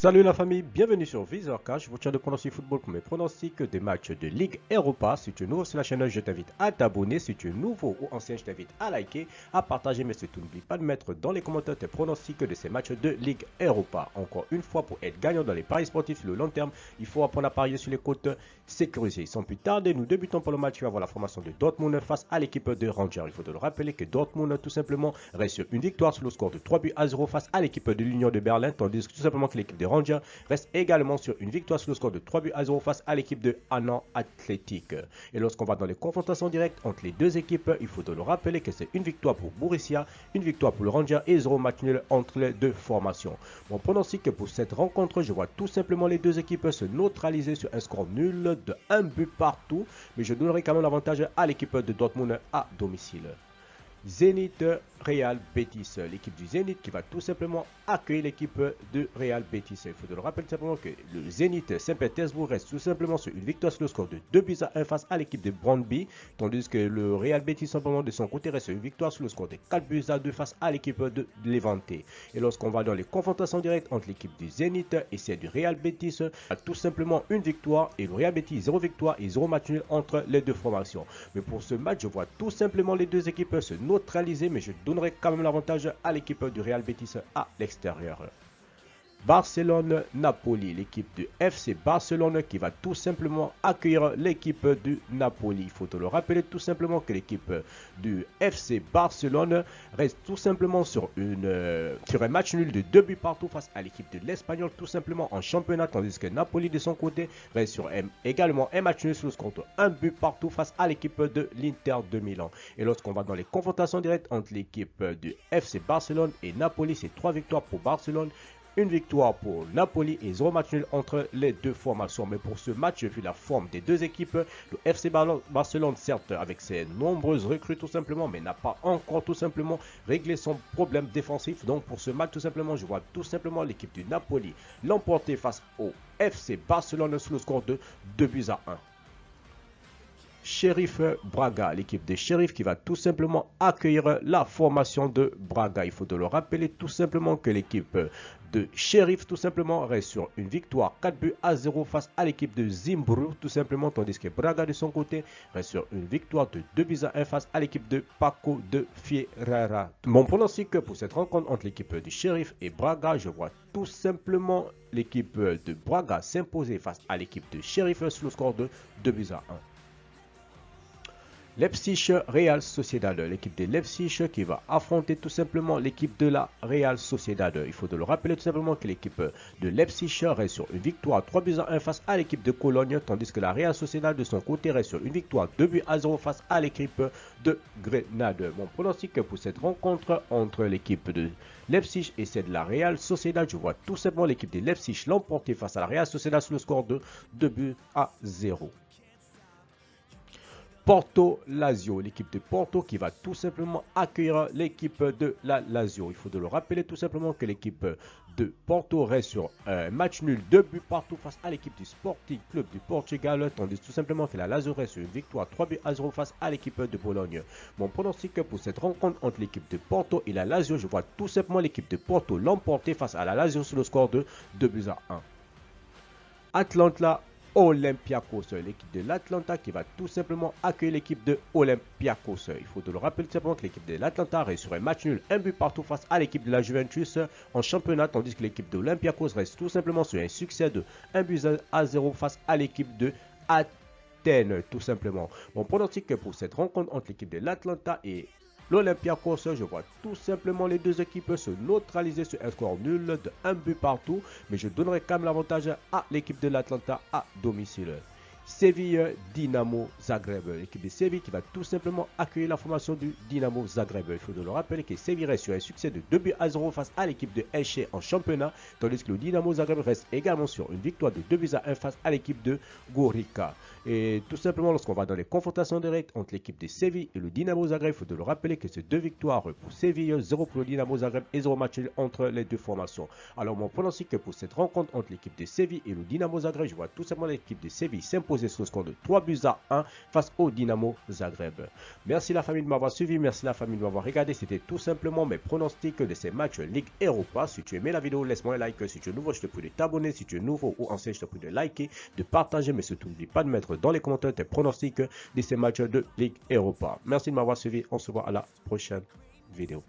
Salut la famille, bienvenue sur Visor Cash, votre chaîne de pronostic football pour mes pronostics des matchs de Ligue Europa. Si tu es nouveau sur la chaîne, je t'invite à t'abonner. Si tu es nouveau ou ancien, je t'invite à liker, à partager, mais surtout n'oublie pas de mettre dans les commentaires tes pronostics de ces matchs de Ligue Europa. Encore une fois, pour être gagnant dans les paris sportifs sur le long terme, il faut apprendre à parier sur les côtes sécurisées. Sans plus tarder, nous débutons pour le match. Tu vas voir la formation de Dortmund face à l'équipe de Rangers. Il faut te le rappeler que Dortmund, tout simplement, reste sur une victoire sur le score de 3-0 face à l'équipe de l'Union de Berlin, tandis que tout simplement que l'équipe de Rangers reste également sur une victoire sur le score de 3-0 face à l'équipe de Annan Athletic. Et lorsqu'on va dans les confrontations directes entre les deux équipes, il faut le rappeler que c'est une victoire pour Borussia, une victoire pour le Rangers et 0 match nul entre les deux formations. Mon pronostic pour cette rencontre, je vois tout simplement les deux équipes se neutraliser sur un score nul de 1 but partout, mais je donnerai quand même l'avantage à l'équipe de Dortmund à domicile. Zénith Real Betis, l'équipe du Zénith qui va tout simplement accueillir l'équipe de Real Betis. Il faut le rappeler simplement que le Zénith Saint-Pétersbourg reste tout simplement sur une victoire sur le score de 2-1 face à l'équipe de Brøndby, tandis que le Real Betis simplement de son côté reste sur une victoire sur le score de 4-2 face à l'équipe de Levante. Et lorsqu'on va dans les confrontations directes entre l'équipe du Zénith et celle du Real Betis, tout simplement une victoire et le Real Betis 0 victoire et 0 match nul entre les deux formations. Mais pour ce match, je vois tout simplement les deux équipes se neutraliser, mais je donnerai quand même l'avantage à l'équipe du Real Betis à l'extérieur. Barcelone-Napoli, l'équipe du FC Barcelone qui va tout simplement accueillir l'équipe du Napoli. Il faut te le rappeler tout simplement que l'équipe du FC Barcelone reste tout simplement sur un match nul de 2 buts partout face à l'équipe de l'Espagnol, tout simplement en championnat, tandis que Napoli de son côté reste sur également un match nul sur le score de 1 but partout face à l'équipe de l'Inter de Milan. Et lorsqu'on va dans les confrontations directes entre l'équipe du FC Barcelone et Napoli, c'est 3 victoires pour Barcelone, une victoire pour Napoli et 0 match nul entre les deux formations. Mais pour ce match, vu la forme des deux équipes, le FC Barcelone, certes, avec ses nombreuses recrues tout simplement, mais n'a pas encore tout simplement réglé son problème défensif. Donc pour ce match, tout simplement, je vois tout simplement l'équipe du Napoli l'emporter face au FC Barcelone sous le score de 2-1. Sheriff Braga, l'équipe des Sheriff qui va tout simplement accueillir la formation de Braga. Il faut le rappeler tout simplement que l'équipe de Sheriff tout simplement reste sur une victoire 4-0 face à l'équipe de Zimbru tout simplement, tandis que Braga de son côté reste sur une victoire de 2-1 face à l'équipe de Paco de Ferreira. Mon pronostic pour cette rencontre entre l'équipe du Sheriff et Braga, je vois tout simplement l'équipe de Braga s'imposer face à l'équipe de Sheriff sur le score de 2-1. Leipzig Real Sociedad, l'équipe de Leipzig qui va affronter tout simplement l'équipe de la Real Sociedad. Il faut le rappeler tout simplement que l'équipe de Leipzig reste sur une victoire 3-1 face à l'équipe de Cologne, tandis que la Real Sociedad de son côté reste sur une victoire 2-0 face à l'équipe de Grenade. Mon pronostic pour cette rencontre entre l'équipe de Leipzig et celle de la Real Sociedad, je vois tout simplement l'équipe de Leipzig l'emporter face à la Real Sociedad sur le score de 2-0. Porto Lazio, l'équipe de Porto qui va tout simplement accueillir l'équipe de la Lazio. Il faut le rappeler tout simplement que l'équipe de Porto reste sur un match nul 2 buts partout face à l'équipe du Sporting Club du Portugal, tandis tout simplement que la Lazio reste sur une victoire 3-0 face à l'équipe de Bologne. Mon pronostic pour cette rencontre entre l'équipe de Porto et la Lazio, je vois tout simplement l'équipe de Porto l'emporter face à la Lazio sur le score de 2-1. Atlanta Olympiakos, l'équipe de l'Atlanta qui va tout simplement accueillir l'équipe de Olympiakos. Il faut le rappeler tout simplement que l'équipe de l'Atlanta reste sur un match nul, un but partout face à l'équipe de la Juventus en championnat, tandis que l'équipe de Olympiakos reste tout simplement sur un succès de 1-0 face à l'équipe de Athènes, tout simplement. Mon pronostic pour cette rencontre entre l'équipe de l'Atlanta et l'Olympiakos, je vois tout simplement les deux équipes se neutraliser sur un score nul de 1 but partout, mais je donnerai quand même l'avantage à l'équipe de l'Atlanta à domicile. Séville Dinamo Zagreb, l'équipe de Séville qui va tout simplement accueillir la formation du Dinamo Zagreb. Il faut le rappeler que Séville reste sur un succès de 2-0 face à l'équipe de Elche en championnat, tandis que le Dinamo Zagreb reste également sur une victoire de 2-1 face à l'équipe de Gorica. Et tout simplement, lorsqu'on va dans les confrontations directes entre l'équipe de Séville et le Dinamo Zagreb, il faut le rappeler que c'est 2 victoires pour Séville, 0 pour le Dinamo Zagreb et 0 match entre les deux formations. Alors mon pronostic pour cette rencontre entre l'équipe de Séville et le Dinamo Zagreb, je vois tout simplement l'équipe de Séville s'imposer imposé sur le score de 3-1 face au Dynamo Zagreb. Merci la famille de m'avoir suivi, merci la famille de m'avoir regardé. C'était tout simplement mes pronostics de ces matchs Ligue Europa. Si tu aimais la vidéo, laisse-moi un like. Si tu es nouveau, je te prie de t'abonner. Si tu es nouveau ou ancien, je te prie de liker, de partager, mais surtout n'oublie pas de mettre dans les commentaires tes pronostics de ces matchs de Ligue Europa. Merci de m'avoir suivi. On se voit à la prochaine vidéo.